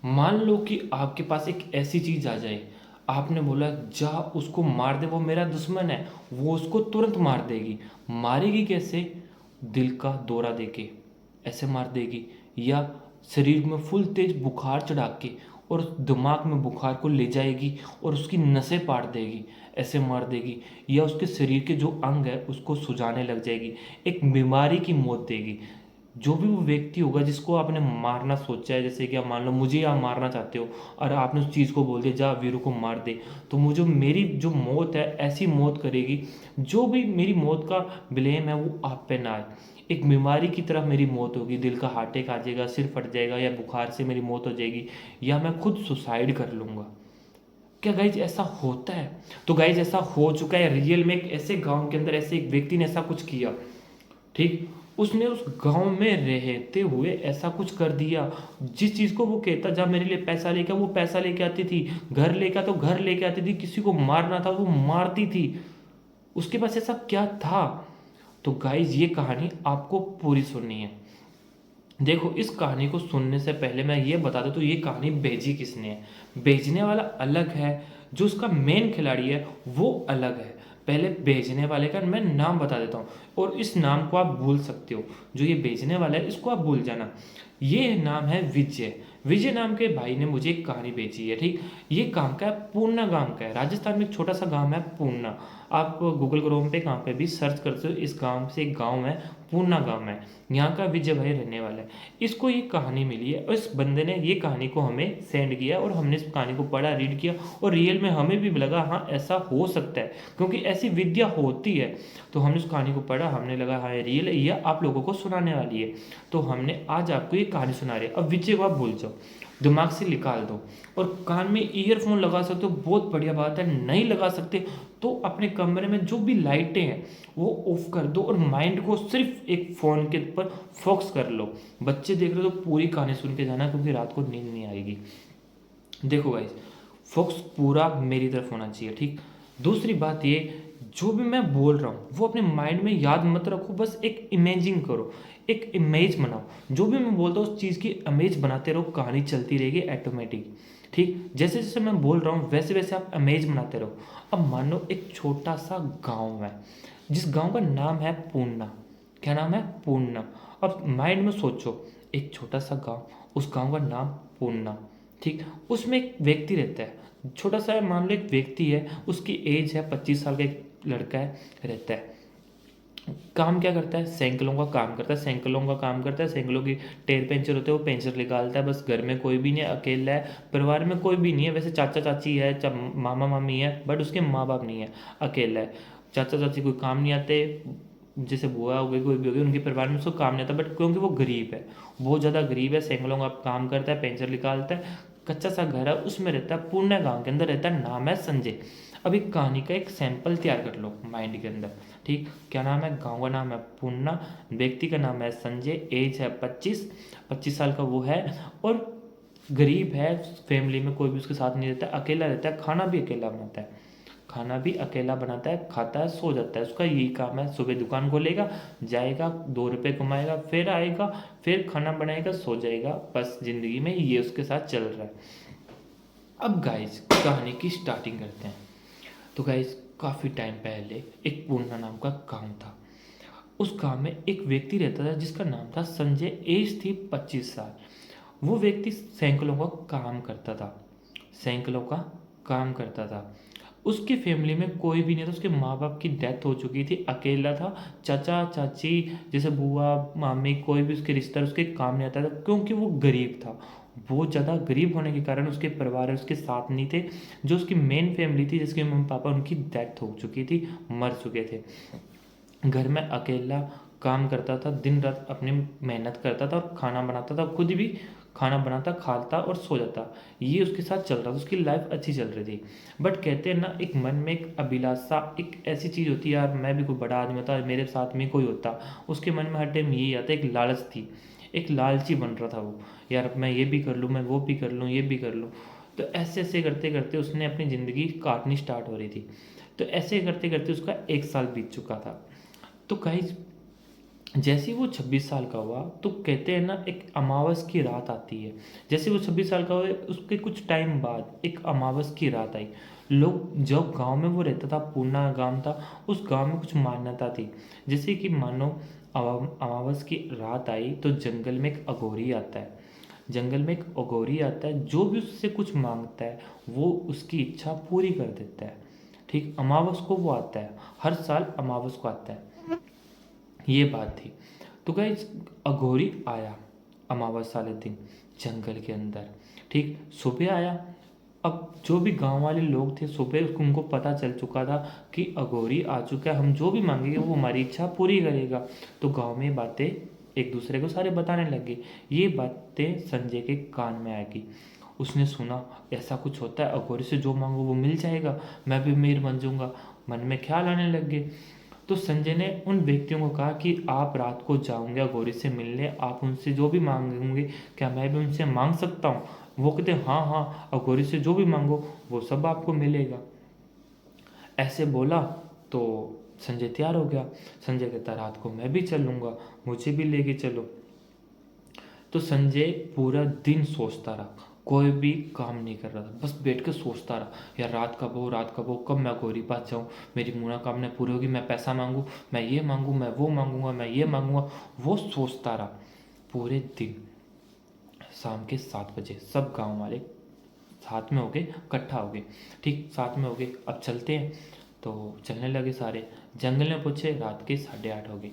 मान लो कि आपके पास एक ऐसी चीज आ जाए, आपने बोला जा उसको मार दे, वो मेरा दुश्मन है, वो उसको तुरंत मार देगी। मारेगी कैसे? दिल का दौरा देके ऐसे मार देगी, या शरीर में फुल तेज बुखार चढ़ा के और दिमाग में बुखार को ले जाएगी और उसकी नसें पाट देगी, ऐसे मार देगी। या उसके शरीर के जो अंग है उसको सुजाने लग जाएगी, एक बीमारी की मौत देगी। जो भी वो व्यक्ति होगा जिसको आपने मारना सोचा है, जैसे कि आप मान लो मुझे आप मारना चाहते हो और आपने उस चीज़ को बोल दिया जा वीरू को मार दे, तो मुझे मेरी जो मौत है ऐसी मौत करेगी, जो भी मेरी मौत का ब्लेम है वो आप पे ना आए। एक बीमारी की तरह मेरी मौत होगी, दिल का हार्ट अटैक आ जाएगा, सिर फट जाएगा, या बुखार से मेरी मौत हो जाएगी, या मैं खुद सुसाइड कर लूँगा। क्या गाइज ऐसा होता है? तो गाइज ऐसा हो चुका है रियल में। एक ऐसे गांव के अंदर ऐसे एक व्यक्ति ने ऐसा कुछ किया, ठीक, उसने उस गांव में रहते हुए ऐसा कुछ कर दिया। जिस चीज को वो कहता जा मेरे लिए पैसा लेके, वो पैसा लेके आती थी, घर लेके तो घर लेके आती थी, किसी को मारना था वो मारती थी। उसके पास ऐसा क्या था? तो गाइज ये कहानी आपको पूरी सुननी है। देखो, इस कहानी को सुनने से पहले मैं ये बता दूं तो ये कहानी भेजी किसने है। भेजने वाला अलग है, जो उसका मेन खिलाड़ी है वो अलग है। पहले भेजने वाले का मैं नाम बता देता हूँ, और इस नाम को आप भूल सकते हो। जो ये भेजने वाला है इसको आप भूल जाना। ये नाम है विजय। विजय नाम के भाई ने मुझे एक कहानी भेजी है, ठीक। ये काम का है, पूर्णा गांव का है, राजस्थान में एक छोटा सा गांव है पूर्णा। आप गूगल क्रोम पे कहाँ पे भी सर्च करते हो, इस गांव से एक गांव है, पूर्णा गांव है, यहाँ का विजय भाई रहने वाला है। इसको ये कहानी मिली है और इस बंदे ने ये कहानी को हमें सेंड किया और हमने इस कहानी को पढ़ा, रीड किया, और रियल में हमें भी लगा हाँ ऐसा हो सकता है, क्योंकि ऐसी विद्या होती है। तो हमने उस कहानी को पढ़ा, हमने लगा हाँ ये रियल है, यह आप लोगों को सुनाने वाली है। तो हमने आज आपको ये कहानी सुना रहे हैं। अब विजय को आप भूल जाओ, दिमाग से निकाल दो, और कान में ईयरफोन लगा सकते हो, बहुत बढ़िया बात है। नहीं लगा सकते तो अपने कमरे में जो भी लाइटें हैं वो ऑफ कर दो और माइंड को सिर्फ एक फ़ोन के ऊपर फोकस कर लो। बच्चे देख रहे हो तो पूरी कहानी सुन के जाना, क्योंकि रात को नींद नहीं आएगी। देखो गाइस, फोकस पूरा मेरी तरफ होना चाहिए, ठीक। दूसरी बात ये, जो भी मैं बोल रहा हूँ वो अपने माइंड में याद मत रखो, बस एक इमेजिंग करो, एक इमेज बनाओ। जो भी मैं बोलता हूँ उस चीज़ की इमेज बनाते रहो, कहानी चलती रहेगी ऑटोमेटिक, ठीक। जैसे जैसे मैं बोल रहा हूँ वैसे वैसे आप इमेज बनाते रहो। अब मानो एक छोटा सा गाँव है, जिस गाँव का नाम है पूर्णा। क्या नाम है? पूर्णा। अब माइंड में सोचो, एक छोटा सा गाँव, उस गाँव का नाम पूर्णा, ठीक। उसमें एक व्यक्ति रहता है, छोटा सा मान लो एक व्यक्ति है, उसकी एज है 25 साल का, एक लड़का है, रहता है। काम क्या करता है? साइकिलों का काम करता है, साइकिलों का काम करता है, साइकिलों की टायर पंचर होते हैं वो पंचर निकालता है। बस घर में कोई भी नहीं है, अकेला है, परिवार में कोई भी नहीं है। वैसे चाचा चाची है, मामा मामी है, बट उसके माँ बाप नहीं है, अकेला है। चाचा चाची कोई काम नहीं आते, जैसे बुआ हो गई, कोई भी हो गई, उनके परिवार में उसको काम नहीं आता, बट क्योंकि वो गरीब है, बहुत ज़्यादा गरीब है, साइकिलों का काम करता है, पेंचर निकालता है, कच्चा सा घर है, उसमें रहता है, पूर्णा गांव के अंदर रहता है, नाम है संजय। अब एक कहानी का एक सैंपल तैयार कर लो माइंड के अंदर, ठीक। क्या नाम है? गांव का नाम है पूर्णा, व्यक्ति का नाम है संजय, एज है 25 साल का वो है, और गरीब है, फैमिली में कोई भी उसके साथ नहीं रहता, अकेला रहता है, खाना भी अकेला बनाता है, खाना भी अकेला बनाता है, खाता है, सो जाता है। उसका यही काम है, सुबह दुकान खोलेगा, जाएगा, 2 रुपए कमाएगा, फिर आएगा, फिर खाना बनाएगा, सो जाएगा। बस जिंदगी में ये उसके साथ चल रहा है। अब गाइस कहानी की स्टार्टिंग करते हैं। तो गाइस, काफ़ी टाइम पहले एक पूर्णा नाम का गांव था। उस गांव में एक व्यक्ति रहता था जिसका नाम था संजय, एज थी 25 साल। वो व्यक्ति साइकिलों का काम करता था, साइकिलों का काम करता था। उसकी फैमिली में कोई भी नहीं था, उसके माँ बाप की डेथ हो चुकी थी, अकेला था। चाचा चाची जैसे बुआ मामी कोई भी उसके रिश्तेदार उसके काम नहीं आता था, क्योंकि वो गरीब था। बहुत ज़्यादा गरीब होने के कारण उसके परिवार उसके साथ नहीं थे। जो उसकी मेन फैमिली थी, जिसके मम्मी पापा, उनकी डेथ हो चुकी थी, मर चुके थे। घर में अकेला काम करता था, दिन रात अपनी मेहनत करता था और खाना बनाता था, खुद भी खाना बनाता, खाता और सो जाता। ये उसके साथ चल रहा था, उसकी लाइफ अच्छी चल रही थी। बट कहते हैं ना, एक मन में एक अभिलाषा, एक ऐसी चीज़ होती है, यार मैं भी कोई बड़ा आदमी होता, मेरे साथ में कोई होता। उसके मन में हर टाइम यही आता, एक लालच थी, एक लालची बन रहा था वो, यार मैं ये भी कर लूँ, मैं वो भी कर लूँ, ये भी कर लूँ। तो ऐसे ऐसे करते करते उसने अपनी ज़िंदगी काटनी स्टार्ट हो रही थी। तो ऐसे करते करते उसका 1 साल बीत चुका था। तो गाइज जैसे ही वो 26 साल का हुआ तो कहते हैं ना, एक अमावस की रात आती है। जैसे वो 26 साल का हुआ, उसके कुछ टाइम बाद एक अमावस की रात आई। लोग, जो गांव में वो रहता था, पूना गांव था, उस गांव में कुछ मान्यता थी। जैसे कि मानो अमावस की रात आई तो जंगल में एक अघोरी आता है। जंगल में एक अघोरी आता है, जो भी उससे कुछ मांगता है वो उसकी इच्छा पूरी कर देता है। ठीक, अमावस को वो आता है, हर साल अमावस को आता है। ये बात थी। तो गाइस, अघोरी आया अमावस वाले दिन जंगल के अंदर। ठीक, सुबह आया। अब जो भी गांव वाले लोग थे, सुबह उनको पता चल चुका था कि अघोरी आ चुका है, हम जो भी मांगेंगे वो हमारी इच्छा पूरी करेगा। तो गांव में बातें एक दूसरे को सारे बताने लगे। ये बातें संजय के कान में आएगी। उसने सुना ऐसा कुछ होता है, अघोरी से जो मांगो वो मिल जाएगा, मैं भी अमीर बन जाऊंगा। मन में ख्याल आने लग गए। तो संजय ने उन व्यक्तियों को कहा कि आप रात को जाओगे गौरी से मिलने, आप उनसे जो भी मांगेंगे क्या मैं भी उनसे मांग सकता हूँ? वो कहते हाँ हाँ, और गौरी से जो भी मांगो वो सब आपको मिलेगा। ऐसे बोला तो संजय तैयार हो गया। संजय कहता रात को मैं भी चलूंगा, मुझे भी लेके चलो। तो संजय पूरा दिन सोचता रहा, कोई भी काम नहीं कर रहा था, बस बैठ के सोचता रहा, यार रात कब हो, रात कब हो, कब मैं गौरी पास जाऊँ, मेरी मनोकामना पूरी होगी, मैं पैसा मांगू, मैं ये मांगू, मैं वो मांगूंगा, मैं ये मांगूंगा। वो सोचता रहा पूरे दिन। शाम के 7 बजे सब गांव वाले साथ में हो गए, इकट्ठा हो गए। ठीक, साथ में हो गए, अब चलते हैं। तो चलने लगे सारे। जंगल में पहुंचे, रात के 8:30 हो गए।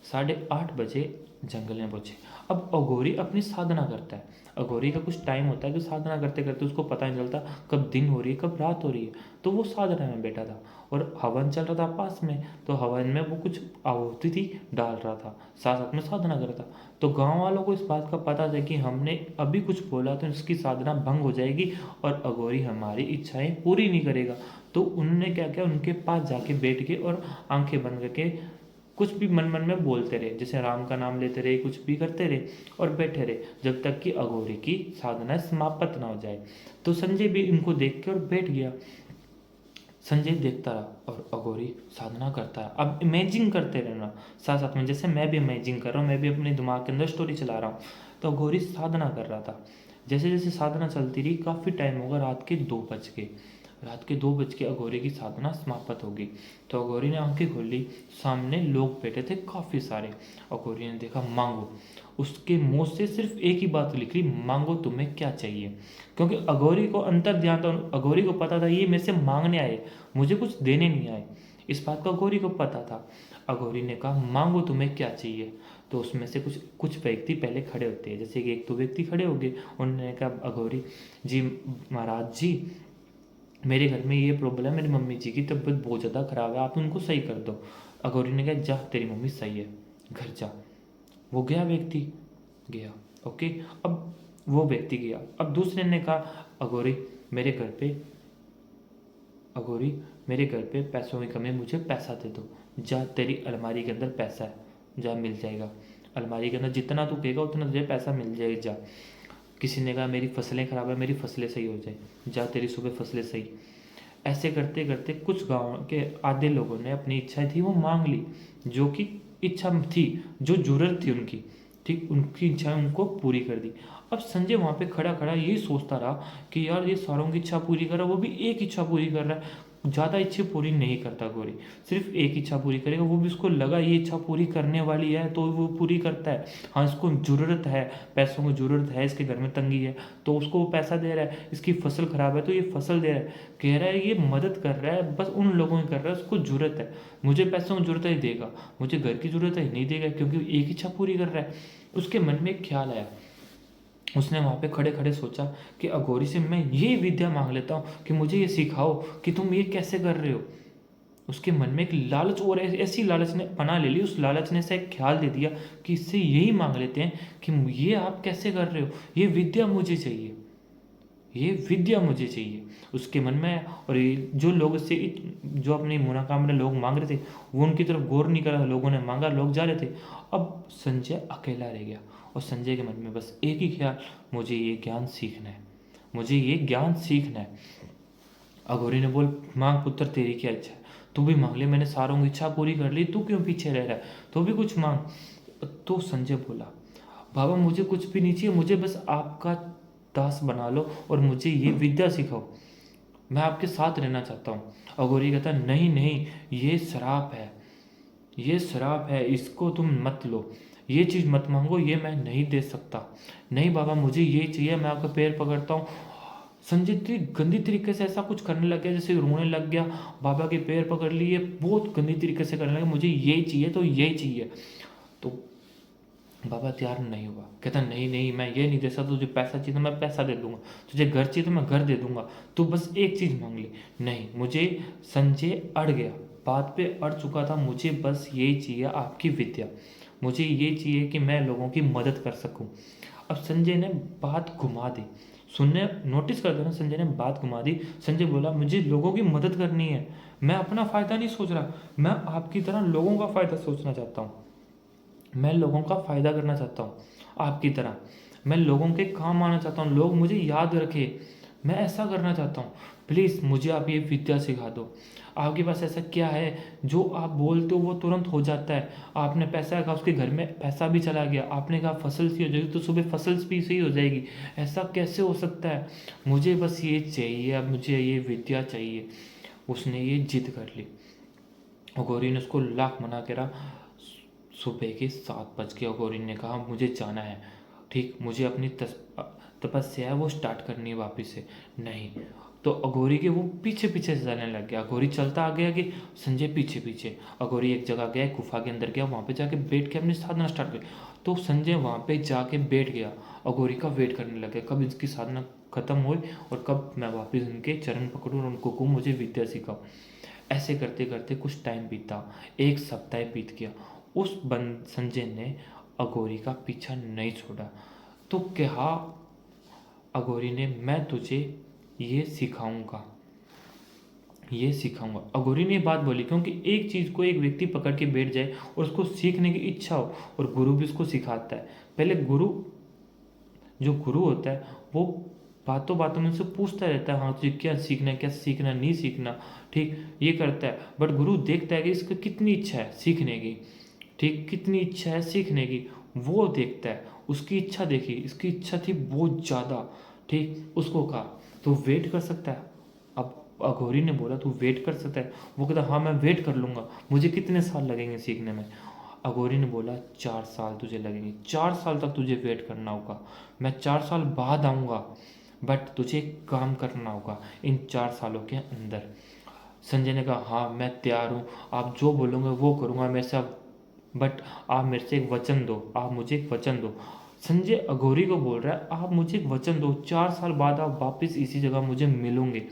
8:30 बजे जंगल में पहुंचे। अब अघोरी अपनी साधना करता है। अघोरी का कुछ टाइम होता है कि साधना करते करते उसको पता नहीं चलता कब दिन हो रही है कब रात हो रही है। तो वो साधना में बैठा था और हवन चल रहा था पास में, तो हवन में वो कुछ आहुति थी डाल रहा था, साथ साथ में साधना कर रहा था। तो गांव वालों को इस बात का पता था कि हमने अभी कुछ बोला तो इसकी साधना भंग हो जाएगी और अघोरी हमारी इच्छाएं पूरी नहीं करेगा। तो उन्होंने क्या किया, उनके पास जाके बैठ के और आंखें बंद करके कुछ भी मन मन में बोलते रहे, जैसे राम का नाम लेते रहे, कुछ भी करते रहे और बैठे रहे जब तक कि अघोरी की साधना समाप्त ना हो जाए। तो संजय भी इनको देख के और बैठ गया। संजय देखता रहा और अघोरी साधना करता है। अब इमेजिन करते रहना साथ साथ में, जैसे मैं भी इमेजिन कर रहा हूँ, मैं भी अपने दिमाग के अंदर स्टोरी चला रहा हूँ। तो अघोरी साधना कर रहा था। जैसे जैसे साधना चलती रही, काफ़ी टाइम होगा, रात के 2 बज गए। रात के 2 बज के अघोरी की साधना समाप्त होगी। तो अघोरी ने आंखें खोली, सामने लोग बैठे थे काफ़ी सारे। अघोरी ने देखा, मांगो। उसके मुंह से सिर्फ एक ही बात निकली, मांगो तुम्हें क्या चाहिए। क्योंकि अघोरी को अंतर ध्यान था, अघोरी को पता था ये मेरे से मांगने आए, मुझे कुछ देने नहीं आए। इस बात का अघोरी को पता था। अघोरी ने कहा मांगो तुम्हें क्या चाहिए। तो उसमें से कुछ कुछ व्यक्ति पहले खड़े होते हैं, जैसे कि एक दो व्यक्ति खड़े हो गए। उन्होंने कहा अघोरी जी, महाराज जी, मेरे घर में ये प्रॉब्लम है, मेरी मम्मी जी की तबीयत बहुत ज़्यादा खराब है, आप उनको सही कर दो। अघोरी ने कहा जा, तेरी मम्मी सही है, घर जा। वो गया व्यक्ति, गया। ओके, अब वो व्यक्ति गया। अब दूसरे ने कहा अघोरी मेरे घर पे, अघोरी मेरे घर पे पैसों की कमी है, मुझे पैसा दे दो। जा, तेरी अलमारी के अंदर पैसा है, जा मिल जाएगा। अलमारी के अंदर जितना तू कहेगा उतना तुझे पैसा मिल जाएगा, जा। किसी ने कहा मेरी फसलें खराब है, मेरी फसलें सही हो जाए, जा तेरी सुबह फसलें सही। ऐसे करते करते कुछ गांव के आधे लोगों ने अपनी इच्छा थी वो मांग ली, जो कि इच्छा थी, जो जरूरत थी उनकी, ठीक, उनकी इच्छा उनको पूरी कर दी। अब संजय वहां पे खड़ा खड़ा यही सोचता रहा कि यार ये सारों की इच्छा पूरी कर रहा है, वो भी एक इच्छा पूरी कर रहा है, ज़्यादा इच्छा पूरी नहीं करता गोरी, सिर्फ एक इच्छा पूरी करेगा, वो भी उसको लगा ये इच्छा पूरी करने वाली है तो वो पूरी करता है। हाँ, इसको ज़रूरत है, पैसों की ज़रूरत है, इसके घर में तंगी है तो उसको वो पैसा दे रहा है, इसकी फसल खराब है तो ये फसल दे रहा है, कह रहा है ये मदद कर रहा है, बस उन लोगों की कर रहा है उसको ज़रूरत है। मुझे पैसों की ज़रूरत है देगा, मुझे घर की ज़रूरत है नहीं देगा, क्योंकि एक इच्छा पूरी कर रहा है। उसके मन में एक ख्याल आया, उसने वहाँ पे खड़े खड़े सोचा कि अघोरी से मैं ये विद्या मांग लेता हूँ कि मुझे ये सिखाओ कि तुम ये कैसे कर रहे हो। उसके मन में एक लालच, और ऐसी लालच ने पना ले ली, उस लालच ने से एक ख्याल दे दिया कि इससे यही मांग लेते हैं कि ये आप कैसे कर रहे हो, ये विद्या मुझे चाहिए, ये विद्या मुझे चाहिए उसके मन में। और ये जो लोग से जो अपनी मनोकामना लोग मांग रहे थे वो उनकी तरफ गौर नहीं कर रहा, लोगों ने मांगा, लोग जा रहे थे। अब संजय अकेला रह गया और संजय के मन में बस एक ही ख्याल, मुझे ये ज्ञान सीखना है, मुझे ये ज्ञान सीखना है। अघोरी ने बोल मांग पुत्र तेरी क्या इच्छा है, तू भी मांग ले, मैंने सारों की इच्छा पूरी कर ली, तू क्यों पीछे रह रहा है, तू भी कुछ मांग। तो संजय बोला, बाबा मुझे कुछ भी नहीं चाहिए, मुझे बस आपका दास बना लो और मुझे ये विद्या सिखाओ, मैं आपके साथ रहना चाहता हूँ। अघोरी कहता, नहीं नहीं, ये श्राप है, ये श्राप है, इसको तुम मत लो, ये चीज़ मत मांगो, ये मैं नहीं दे सकता। नहीं बाबा मुझे ये चाहिए, मैं आपका पैर पकड़ता हूँ। संजय इतनी गंदी तरीके से ऐसा कुछ करने लग गया, जैसे रोने लग गया, बाबा के पैर पकड़ लिए, बहुत गंदी तरीके से करने लगा, मुझे यही चाहिए तो यही चाहिए। तो बाबा तैयार नहीं हुआ, कहता नहीं नहीं, मैं ये नहीं दे सकता, तुझे पैसा चाहिए तो मैं पैसा दे दूंगा, तुझे घर चाहिए तो मैं घर दे दूंगा, तू बस एक चीज़ मांग ले। नहीं, मुझे संजय अड़ गया, बात पे अड़ चुका था, मुझे बस ये चाहिए आपकी विद्या, मुझे ये चाहिए कि मैं लोगों की मदद कर सकूं। अब संजय ने बात घुमा दी, सुनने नोटिस कर देना, संजय ने बात घुमा दी। संजय बोला, मुझे लोगों की मदद करनी है, मैं अपना फ़ायदा नहीं सोच रहा, मैं आपकी तरह लोगों का फ़ायदा सोचना चाहता हूँ, मैं लोगों का फ़ायदा करना चाहता हूँ आपकी तरह, मैं लोगों के काम आना चाहता हूँ, लोग मुझे याद रखे, मैं ऐसा करना चाहता हूँ, प्लीज़ मुझे आप ये विद्या सिखा दो। आपके पास ऐसा क्या है जो आप बोलते हो वो तुरंत हो जाता है? आपने पैसा कहा, उसके घर में पैसा भी चला गया, आपने कहा फसल सी हो जाएगी तो सुबह फसल भी सही हो जाएगी, ऐसा कैसे हो सकता है? मुझे बस ये चाहिए, अब मुझे ये विद्या चाहिए। उसने ये जिद कर ली। गौरी ने उसको लाख मना करा। सुबह के 7 बज के गौरी ने कहा, मुझे जाना है, ठीक, मुझे अपनी तपस्या है वो स्टार्ट करनी है वापस से। नहीं, तो अघोरी के वो पीछे पीछे से चलने लग गया। अघोरी चलता आ गया कि संजय पीछे पीछे। अघोरी एक जगह गया, गुफा के अंदर गया, वहाँ पे जाके बैठ के अपनी साधना स्टार्ट की। तो संजय वहाँ पे जाके बैठ गया, अघोरी का वेट करने लग गया, कब इसकी साधना खत्म हुई और कब मैं वापस इनके चरण पकड़ूँ और उनको कहूँ मुझे विद्या सिखाओ। ऐसे करते करते कुछ टाइम बीता, 1 सप्ताह बीत गया। उस बंद संजय ने अघोरी का पीछा नहीं छोड़ा। तो कहा अघोरी ने, मैं तुझे ये सिखाऊंगा, ये सिखाऊंगा। अघोरी ने बात बोली क्योंकि एक चीज़ को एक व्यक्ति पकड़ के बैठ जाए और उसको सीखने की इच्छा हो, और गुरु भी उसको सिखाता है। पहले गुरु, जो गुरु होता है वो बातों बातों में से पूछता रहता है, हाँ तुझे क्या सीखना है, क्या सीखना नहीं सीखना, ठीक, ये करता है। बट गुरु देखता है कि इसका कितनी इच्छा है सीखने की, ठीक, कितनी इच्छा है सीखने की, वो देखता है। उसकी इच्छा देखी, इसकी इच्छा थी बहुत ज़्यादा, ठीक, उसको कहा तो वेट कर सकता है। अब अघोरी ने बोला तू वेट कर सकता है? वो कहता हाँ मैं वेट कर लूँगा, मुझे कितने साल लगेंगे सीखने में? अघोरी ने बोला 4 साल तुझे लगेंगे, 4 साल तक तुझे वेट करना होगा, मैं 4 साल बाद आऊँगा, बट तुझे एक काम करना होगा इन 4 सालों के अंदर। संजय ने कहा हाँ मैं तैयार हूँ, आप जो बोलोगे वो करूँगा मेरे से, बट आप मेरे से एक वचन दो, आप मुझे एक वचन दो। संजय अघोरी को बोल रहा है आप मुझे एक वचन दो, 4 साल बाद आप वापस इसी जगह मुझे मिलोगे।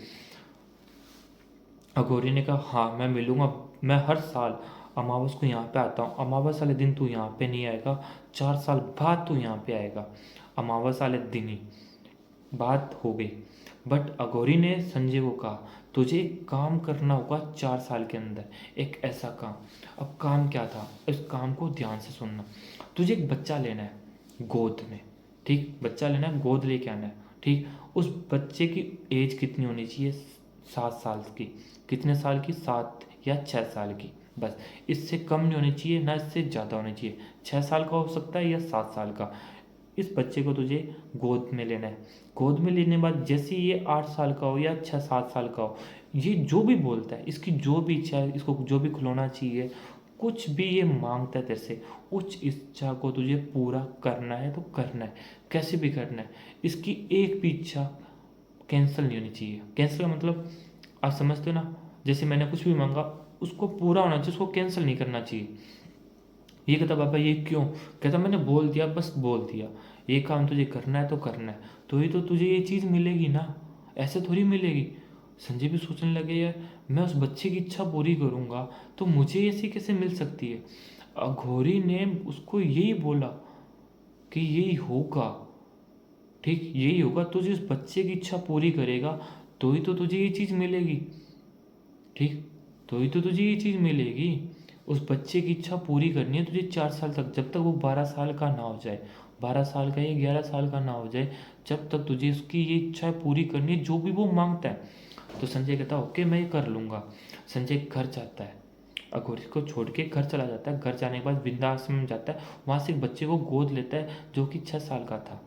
अघोरी ने कहा हाँ मैं मिलूंगा, मैं हर साल अमावस को यहाँ पे आता हूँ, अमावस वाले दिन तू यहाँ पे नहीं आएगा, 4 साल बाद तू यहाँ पे आएगा, अमावस वाले दिन ही। बात हो गई। बट अघोरी ने संजय को कहा तुझे काम करना होगा 4 साल के अंदर, एक ऐसा काम। अब काम क्या था, इस काम को ध्यान से सुनना। तुझे एक बच्चा लेना है गोद में, ठीक, बच्चा लेना है, गोद लेके आना है, ठीक। उस बच्चे की एज कितनी होनी चाहिए? 7 साल की। कितने साल की? 7 या 6 साल की, बस, इससे कम नहीं होनी चाहिए ना इससे ज़्यादा होनी चाहिए। 6 साल का हो सकता है या 7 साल का। इस बच्चे को तुझे गोद में लेना है। गोद में लेने के बाद जैसे ये 8 साल का हो या 6-7 साल का हो, ये जो भी बोलता है, इसकी जो भी इच्छा है, इसको जो भी खिलौना चाहिए, कुछ भी ये मांगता है तेरे से, उस इच्छा को तुझे पूरा करना है तो करना है, कैसे भी करना है। इसकी एक भी इच्छा कैंसिल नहीं होनी चाहिए। कैंसिल का मतलब आप समझते हो ना, जैसे मैंने कुछ भी मांगा उसको पूरा होना चाहिए, उसको कैंसिल नहीं करना चाहिए। ये कहता बाबा ये क्यों? कहता मैंने बोल दिया, बस बोल दिया, ये काम तुझे करना है तो करना है, तो ही तो तुझे ये चीज़ मिलेगी ना, ऐसे थोड़ी मिलेगी। संजय भी सोचने लगे यार, मैं उस बच्चे की इच्छा पूरी करूँगा तो मुझे ऐसी कैसे मिल सकती है? अघोरी ने उसको यही बोला कि यही होगा, ठीक, यही होगा, तुझे उस बच्चे की इच्छा पूरी करेगा तो ही तो तुझे ये चीज़ मिलेगी, ठीक, तो ही तो तुझे ये चीज़ मिलेगी। उस बच्चे की इच्छा पूरी करनी है तुझे 4 साल तक, जब तक वो 12 साल का ना हो जाए, 12 साल का या 11 साल का ना हो जाए, जब तक तुझे उसकी ये इच्छा पूरी करनी है जो भी वो मांगता है। तो संजय कहता ओके मैं ये कर लूँगा। संजय घर जाता है, अघोरी को छोड़ के घर चला जाता है। घर जाने के बाद वृंदाश्रम में जाता है, वहाँ से एक बच्चे को गोद लेता है जो कि 6 साल का था।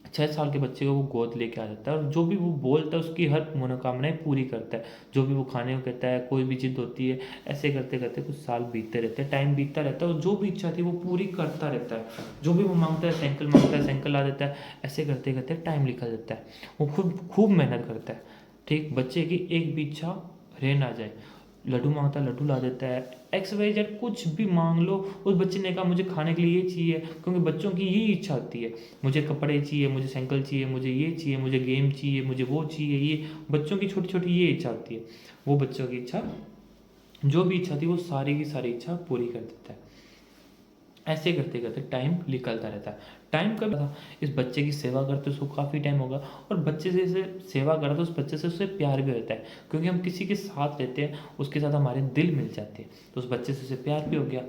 6 साल के बच्चे को वो गोद लेके आ जाता है, और जो भी वो बोलता है उसकी हर मनोकामनाएं पूरी करता है। जो भी वो खाने को कहता है, कोई भी जिद होती है, ऐसे करते करते कुछ साल बीतते रहते हैं, टाइम बीतता रहता है, और जो भी इच्छा थी वो पूरी करता रहता है। जो भी वो मांगता है, साइकिल मांगता है, साइकिल ला देता है। ऐसे करते करते टाइम निकल जाता है। वो खूब खूब मेहनत करता है, ठीक, बच्चे की एक भी इच्छा रह ना जाए। लड्डू मांगता है, लड्डू ला देता है। एक्स वाई जेड कुछ भी मांग लो, उस बच्चे ने कहा मुझे खाने के लिए ये चाहिए, क्योंकि बच्चों की यही इच्छा होती है, मुझे कपड़े चाहिए, मुझे साइकिल चाहिए, मुझे ये चाहिए, मुझे गेम चाहिए, मुझे वो चाहिए। ये बच्चों की छोटी छोटी ये इच्छा होती है। वो बच्चों की इच्छा, जो भी इच्छा थी वो सारी की सारी इच्छा पूरी कर देता है। ऐसे करते करते टाइम निकलता रहता है। टाइम कब था, इस बच्चे की सेवा करते उसको काफ़ी टाइम होगा, और बच्चे से इसे सेवा करा तो उस बच्चे से उससे प्यार भी रहता है, क्योंकि हम किसी के साथ रहते हैं उसके साथ हमारे दिल मिल जाते हैं, तो उस बच्चे से उसे प्यार भी हो गया।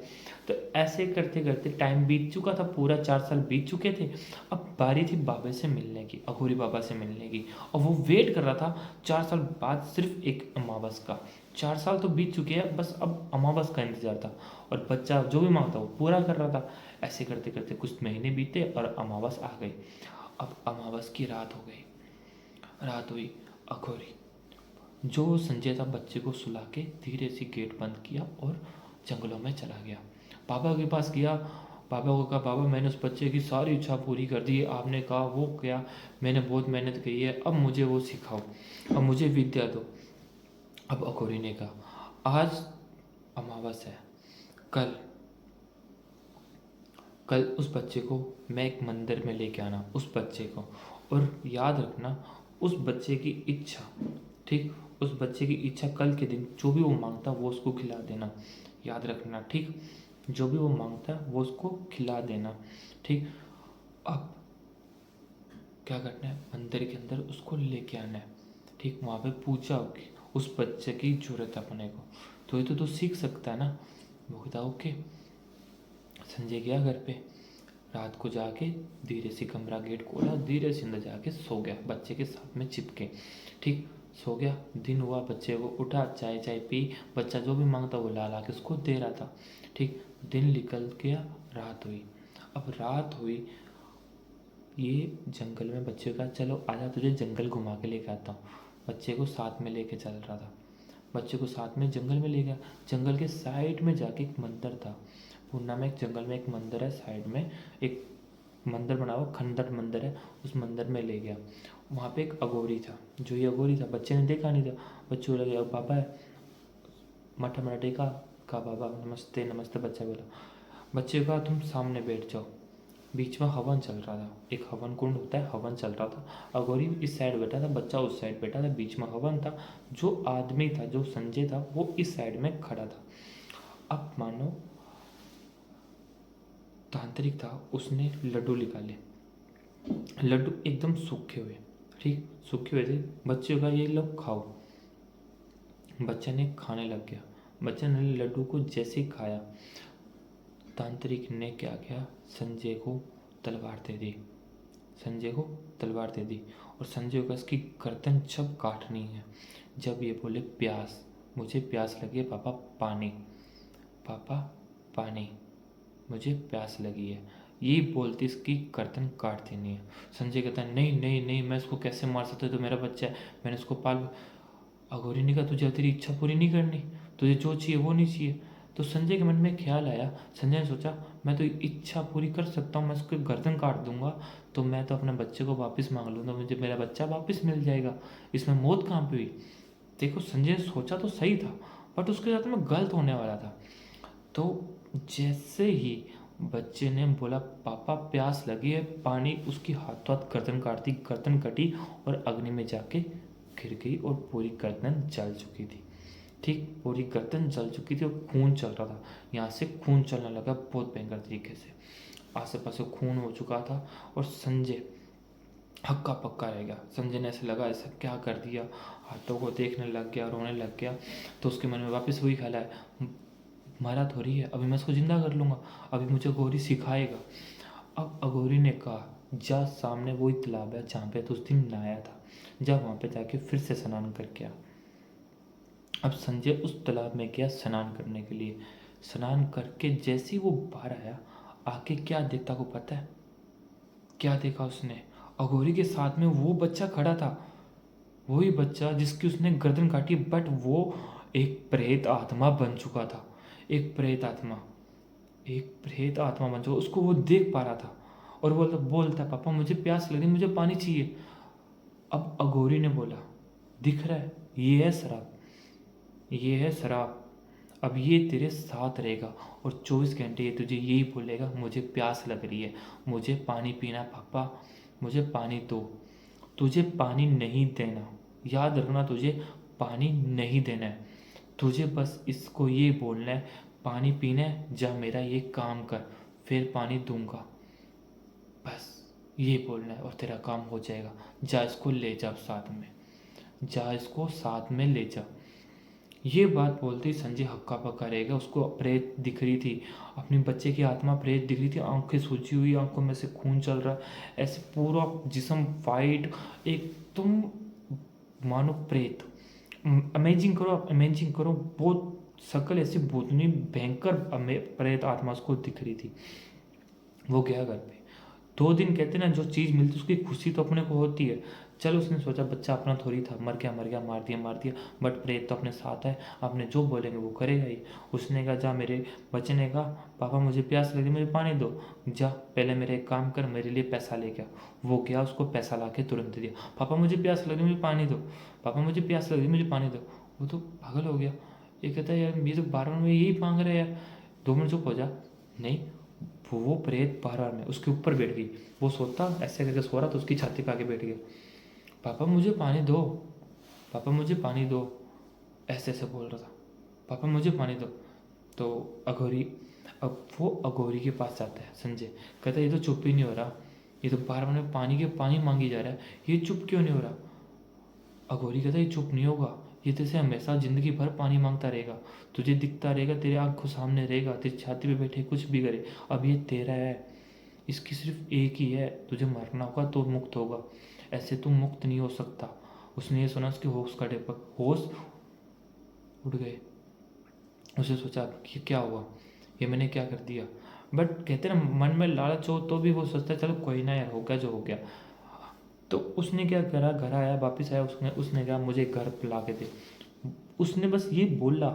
तो ऐसे करते करते टाइम बीत चुका था, पूरा 4 साल बीत चुके थे। अब बारी थी बाबे से मिलने की, अघोरी बाबा से मिलने की, और वो वेट कर रहा था 4 साल बाद सिर्फ एक अमावस का। 4 साल तो बीत चुके हैं, बस अब अमावस का इंतजार था, और बच्चा जो भी मांगता वो पूरा कर रहा था। ऐसे करते करते कुछ महीने बीते और अमावस आ गई। अब अमावस की रात हो गई, रात हुई। अघोरी जो संजय था बच्चे को सुला के धीरे से गेट बंद किया और जंगलों में चला गया। बाबा के पास गया, बाबा को कहा बाबा मैंने उस बच्चे की सारी इच्छा पूरी कर दी, आपने कहा वो क्या, मैंने बहुत मेहनत की है, अब मुझे वो सिखाओ, अब मुझे विद्या दो। अब अघोरी ने कहा आज अमावस है, कल कल उस बच्चे को मैं एक मंदिर में लेके आना, उस बच्चे को, और याद रखना उस बच्चे की इच्छा, ठीक, उस बच्चे की इच्छा कल के दिन जो भी वो मांगता वो उसको खिला देना, याद रखना, ठीक, जो भी वो मांगता है वो उसको खिला देना, ठीक। अब क्या करना है, मंदिर के अंदर उसको लेके आना है, ठीक, वहाँ पे पूजा होगी, उस बच्चे की जरूरत है अपने को, तो ये तो सीख सकता है ना। वो कहता ओके। संजय गया घर पे, रात को जाके धीरे से कमरा गेट खोला, धीरे से अंदर जाके सो गया बच्चे के साथ में चिपके, ठीक, सो गया। दिन हुआ, बच्चे को उठा, चाय चाय पी, बच्चा जो भी मांगता वो ला ला के उसको दे रहा था, ठीक। दिन निकल गया, रात हुई। अब रात हुई, ये जंगल में बच्चे का, चलो आजा तुझे जंगल घुमा के लेके आता हूँ। बच्चे को साथ में लेके चल रहा था, बच्चे को साथ में जंगल में ले गया। जंगल के साइड में जाके एक मंदिर था, पूना में एक जंगल में एक मंदिर है, साइड में एक मंदिर बना हुआ, खंडर मंदिर है, उस मंदिर में ले गया। वहाँ पे एक अघोरी था, जो ये अघोरी था बच्चे ने देखा नहीं था। बच्चे को लगे बाबा है, मठा मठा टेका, कहा बाबा नमस्ते नमस्ते, बच्चा बोला। बच्चे को कहा तुम सामने बैठ जाओ। बीच में हवन चल रहा था, एक हवन कुंड होता है, हवन चल रहा था। अघोरी इस साइड बैठा था, बच्चा उस साइड बैठा था, बीच में हवन था। जो आदमी था, जो संजय था, वो इस साइड में खड़ा था। अब मानो तांत्रिक था, उसने लड्डू निकाले, लड्डू एकदम सूखे हुए, ठीक, सूखे हुए थे। बच्चे का ये लो खाओ। बच्चे ने खाने लग गया। बच्चे ने लड्डू को जैसे ही खाया, तांत्रिक ने क्या किया, संजय को तलवार दे दी, संजय को तलवार दे दी, और संजय को इसकी गर्दन जब काटनी है, जब ये बोले प्यास, मुझे प्यास लगी है पापा, पानी, पापा पानी, मुझे प्यास लगी है, ये बोलती इसकी गर्दन काट देनी है। संजय कहता है नहीं नहीं नहीं, मैं इसको कैसे मार सकता, तो मेरा बच्चा है, मैंने उसको पाल। अघोरी ने कहा तुझे तेरी इच्छा पूरी नहीं करनी, तुझे जो चाहिए वो नहीं चाहिए। तो संजय के मन में ख्याल आया, संजय ने सोचा मैं तो इच्छा पूरी कर सकता हूँ, मैं उसको गर्दन काट दूंगा तो मैं तो अपने बच्चे को वापस मांग लूँगा, मुझे मेरा बच्चा वापस मिल जाएगा, इसमें मौत कहाँ पे हुई। देखो संजय ने सोचा तो सही था, बट उसके साथ में गलत होने वाला था। तो जैसे ही बच्चे ने बोला पापा प्यास लगी है पानी, उसकी हाथों हाथ गर्दन काट दी, गर्दन कटी और अग्नि में जाके गिर गई, और पूरी गर्दन जल चुकी थी, ठीक, पूरी गर्दन जल चुकी थी और खून चल रहा था, यहाँ से खून चलने लगा बहुत भयंकर तरीके से, आसे पासे खून हो चुका था। और संजय हक्का पक्का रह गया। संजय ने ऐसे लगा ऐसा क्या कर दिया, हाथों को देखने लग गया, रोने लग गया। तो उसके मन में वापस वही ख्याल आया, मरा थोड़ी है, अभी मैं इसको जिंदा कर लूँगा, अभी मुझे अघोरी सिखाएगा। अब अघोरी ने कहा जा सामने वही तालाब है जहाँ पे तो उस दिन नहाया था, जा वहाँ पे जाके फिर से स्नान करके आ। अब संजय उस तालाब में गया स्नान करने के लिए। स्नान करके जैसे ही वो बाहर आया, आके क्या देखता को पता है? क्या देखा उसने? अघोरी के साथ में वो बच्चा खड़ा था, वही बच्चा जिसकी उसने गर्दन काटी, बट वो एक प्रेत आत्मा बन चुका था। एक प्रेत आत्मा, एक प्रेत आत्मा बन चुका, उसको वो देख पा रहा था। और बोलता बोलता पापा मुझे प्यास लगी, मुझे पानी चाहिए। अब अघोरी ने बोला, दिख रहा है, ये है शराब, ये है शराब। अब ये तेरे साथ रहेगा और 24 घंटे ये तुझे यही बोलेगा, मुझे प्यास लग रही है, मुझे पानी पीना है पापा, मुझे पानी दो। तुझे पानी नहीं देना, याद रखना, तुझे पानी नहीं देना है। तुझे बस इसको ये बोलना है, पानी पीना है, जा मेरा ये काम कर, फिर पानी दूंगा। बस ये बोलना है और तेरा काम हो जाएगा। जा इसको ले जा साथ में, जा इसको साथ में ले जा। ये बात बोलते ही संजय हक्का पक्का रह गया। उसको प्रेत दिख रही थी, अपनी बच्चे की आत्मा प्रेत दिख रही थी, आंखें सूजी हुई, आंखों में से खून चल रहा, ऐसे पूरा जिस्म वाइट, एक तुम मानो प्रेत। अमेजिंग करो, इमेजिंग करो, बहुत शक्ल ऐसी भूतनी भयंकर प्रेत आत्मा उसको दिख रही थी। वो गया घर पे। 2 दिन कहते ना, जो चीज़ मिलती उसकी खुशी तो अपने को होती है। चलो उसने सोचा बच्चा अपना थोड़ी था, मर गया मर गया, मार दिया मार दिया, बट प्रेत तो अपने साथ है, अपने जो बोलेंगे वो करेगा ही। उसने कहा जा, मेरे बच्चे ने कहा पापा मुझे प्यास लगी, मुझे पानी दो। जा पहले मेरे एक काम कर, मेरे लिए पैसा लेके आ। वो गया, उसको पैसा ला के तुरंत दिया। पापा मुझे प्यास लगी, मुझे पानी दो, पापा मुझे प्यास लगी, मुझे पानी दो। वो तो पागल हो गया, ये कहता है यार ये तो बार बार में यही मांग रहे हैं यार, 2 मिनट चुप हो जा। नहीं, वो प्रेत बार में उसके ऊपर बैठ गई। वो सोता ऐसे करके सो रहा तो उसकी छाती पे आके बैठ गया। पापा मुझे पानी दो, पापा मुझे पानी दो, ऐसे ऐसे बोल रहा था, पापा मुझे पानी दो। तो अघोरी, अब वो अघोरी के पास जाता है संजय, कहता है ये तो चुप ही नहीं हो रहा, ये तो बार बार पानी मांगी जा रहा है, ये चुप क्यों नहीं हो रहा? अघोरी कहता है ये चुप नहीं होगा, ये तेरे हमेशा जिंदगी भर पानी मांगता रहेगा, तुझे दिखता रहेगा, तेरे आंखों सामने रहेगा, तेरी छाती पे बैठे कुछ भी करे। अब ये तेरा है, इसकी सिर्फ एक ही है, तुझे मरना होगा तो मुक्त होगा, ऐसे तुम मुक्त नहीं हो सकता। उसने ये सुना, उसके होश का टेपक, होश उड़ गए। उसने सोचा कि क्या हुआ, ये मैंने क्या कर दिया। बट कहते ना मन में लालच हो तो भी वो सोचता है चलो कोई ना यार, हो गया जो हो गया। तो उसने क्या करा, घर आया, वापस आया, उसने उसने कहा मुझे घर ला के दे। उसने बस ये बोला,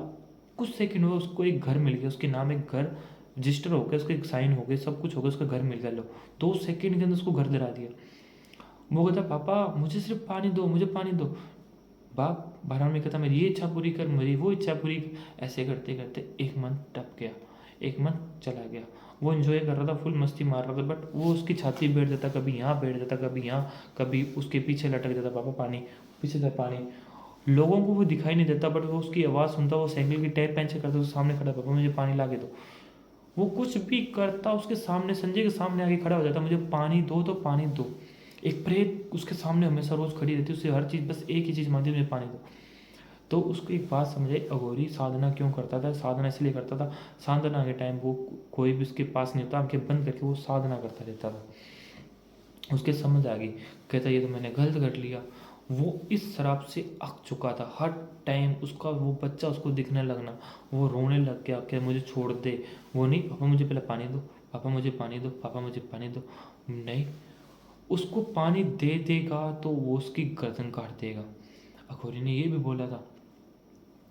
कुछ सेकंड हुए उसको एक घर मिल गया, उसके नाम एक घर रजिस्टर हो गया, उसके एक साइन हो गए, सब कुछ हो गया, उसका घर मिल गया। लो 2 सेकंड के अंदर उसको घर दिला दिया। वो कहता पापा मुझे सिर्फ पानी दो, मुझे पानी दो। बाप बारह में कहता मेरी ये इच्छा पूरी कर, मेरी वो इच्छा पूरी कर। ऐसे करते करते एक मंथ टप गया, एक मंथ चला गया। वो एंजॉय कर रहा था, फुल मस्ती मार रहा था, बट वो उसकी छाती बैठ जाता, कभी यहाँ बैठ जाता, कभी यहाँ, कभी उसके पीछे लटक जाता, पापा पानी, पीछे से पानी। लोगों को वो दिखाई नहीं देता, बट वो उसकी आवाज़ सुनता, वो साइकिल की टायर पंचर करता, तो सामने खड़ा, पापा मुझे पानी ला के दो। वो कुछ भी करता, उसके सामने संजय के सामने आके खड़ा हो जाता, मुझे पानी दो तो पानी दो। एक प्रेत उसके सामने हमेशा रोज खड़ी रहती, उससे हर चीज़ बस एक ही चीज़ मांगती, मुझे पानी दो। तो उसको एक बात समझ आई, अघोरी साधना क्यों करता था? साधना इसलिए करता था, साधना के टाइम वो कोई भी उसके पास नहीं होता, आंखें बंद करके वो साधना करता रहता था। उसके समझ आ गई, कहता ये तो मैंने गलत कर लिया। वो इस शराब से अक चुका था, हर टाइम उसका वो बच्चा उसको दिखने लगना, वो रोने लग गया कि मुझे छोड़ दे। वो नहीं, पापा मुझे पहले पानी दो, पापा मुझे पानी दो, पापा मुझे पानी दो। नहीं, उसको पानी दे देगा तो वो उसकी गर्दन काट देगा। अघोरी ने ये भी बोला था।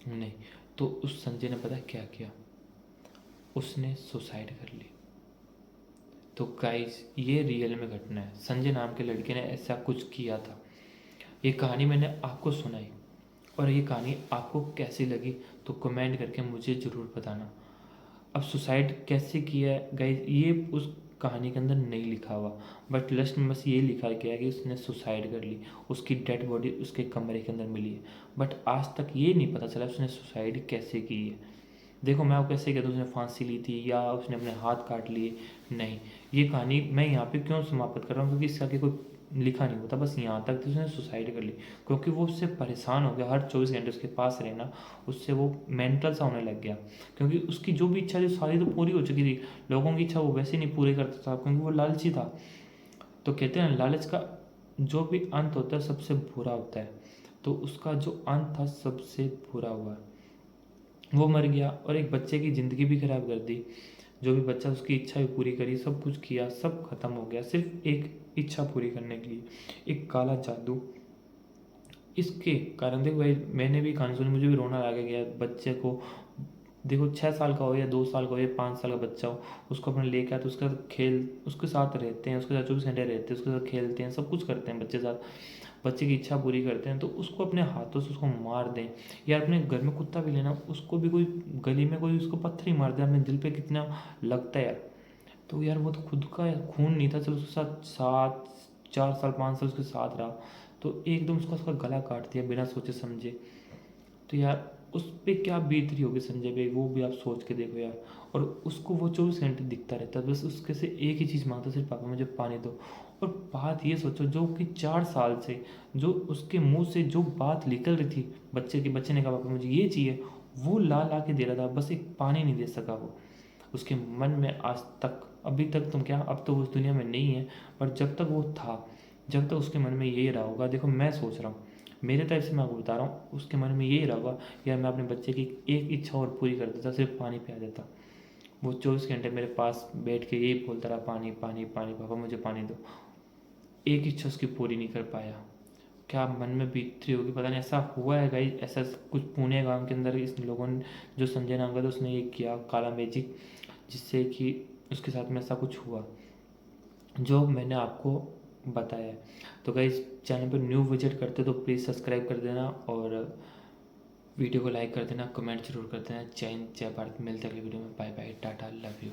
नहीं, तो उस संजय ने पता क्या किया, उसने सुसाइड कर ली। तो गाइस ये रियल में घटना है, संजय नाम के लड़के ने ऐसा कुछ किया था। ये कहानी मैंने आपको सुनाई, और ये कहानी आपको कैसी लगी तो कमेंट करके मुझे ज़रूर बताना। अब सुसाइड कैसे किया है गाइस, ये उस कहानी के अंदर नहीं लिखा हुआ, बट लास्ट में बस ये लिखा गया है कि उसने सुसाइड कर ली, उसकी डेड बॉडी उसके कमरे के अंदर मिली है। बट आज तक ये नहीं पता चला उसने सुसाइड कैसे की है। देखो मैं आपको कैसे कहता हूँ, उसने फांसी ली थी या उसने अपने हाथ काट लिए, नहीं। ये कहानी मैं यहाँ पे क्यों समाप्त कर रहा हूँ, क्योंकि इसका आगे कोई लिखा नहीं होता, बस यहाँ तक कि उसने सुसाइड कर ली, क्योंकि वो उससे परेशान हो गया, हर 24 घंटे उसके पास रहना उससे वो मेंटल सा होने लग गया। क्योंकि उसकी जो भी इच्छा थी सारी तो पूरी हो चुकी थी, लोगों की इच्छा वो वैसे नहीं पूरी करता था, क्योंकि वो लालची था। तो कहते हैं लालच का जो भी अंत होता है सबसे बुरा होता है। तो उसका जो अंत था सबसे बुरा हुआ। वो मर गया और एक बच्चे की ज़िंदगी भी खराब कर दी। जो भी बच्चा उसकी इच्छा भी पूरी करी, सब कुछ किया, सब खत्म हो गया सिर्फ एक इच्छा पूरी करने के लिए, एक काला जादू। इसके कारण देखो भाई, मैंने भी कहानी सुनी, मुझे भी रोना आ गया बच्चे को। देखो 6 साल का हो या 2 साल का हो या 5 साल का बच्चा हो, उसको अपने लेके आते, उसके साथ खेल, उसके साथ रहते हैं, उसके साथ 24 घंटे रहते हैं, उसके साथ खेलते हैं, सब कुछ करते हैं बच्चे के साथ, बच्चे की इच्छा पूरी करते हैं, तो उसको अपने हाथों से उसको मार दें। या अपने घर में कुत्ता भी लेना, उसको भी कोई गली में कोई उसको पत्थर ही मार दे, अपने दिल पे कितना लगता है यार। तो यार वो तो खुद का खून नहीं था, चलो उसके साथ 4 साल 5 साल उसके साथ रहा, तो एकदम उसका गला काट दिया बिना सोचे समझे। तो यार उस पे क्या बीत रही होगी संजय भाई, वो भी आप सोच के देखो यार। और उसको वो 24 घंटे दिखता रहता है, बस उसके से एक ही चीज़ मांगता, सिर्फ पापा मुझे पानी दो। और बात ये सोचो, जो कि 4 साल से जो उसके मुंह से जो बात निकल रही थी, बच्चे ने कहा पापा मुझे ये चाहिए, वो ला ला के दे रहा था, बस एक पानी नहीं दे सका वो। उसके मन में आज तक, अभी तक तुम क्या, अब तो वो उस दुनिया में नहीं है, पर जब तक वो था, जब तक उसके मन में यही रहा होगा। देखो मैं सोच रहा हूँ, मेरे तरफ से मैं आपको बता रहा हूँ, उसके मन में यही रहा होगा, यार मैं अपने बच्चे की एक इच्छा और पूरी कर देता, सिर्फ पानी पिला देता। वो 24 घंटे मेरे पास बैठ के यही बोलता रहा, पानी पानी पानी, पापा मुझे पानी दो। एक इच्छा उसकी पूरी नहीं कर पाया। क्या मन में बीतती होगी पता नहीं। ऐसा हुआ है गाइस, ऐसा कुछ पुणे गांव के अंदर इस लोगों ने, जो संजय नाम का था, उसने ये किया काला मैजिक, जिससे कि उसके साथ में ऐसा कुछ हुआ जो मैंने आपको बताया है। तो गाइस, चैनल पर न्यू विजिट करते तो प्लीज़ सब्सक्राइब कर देना, और वीडियो को लाइक कर देना, कमेंट जरूर कर देना। जय हिंद, जय भारत। मिलते हैं अगली वीडियो में। Bye bye, tata, love you.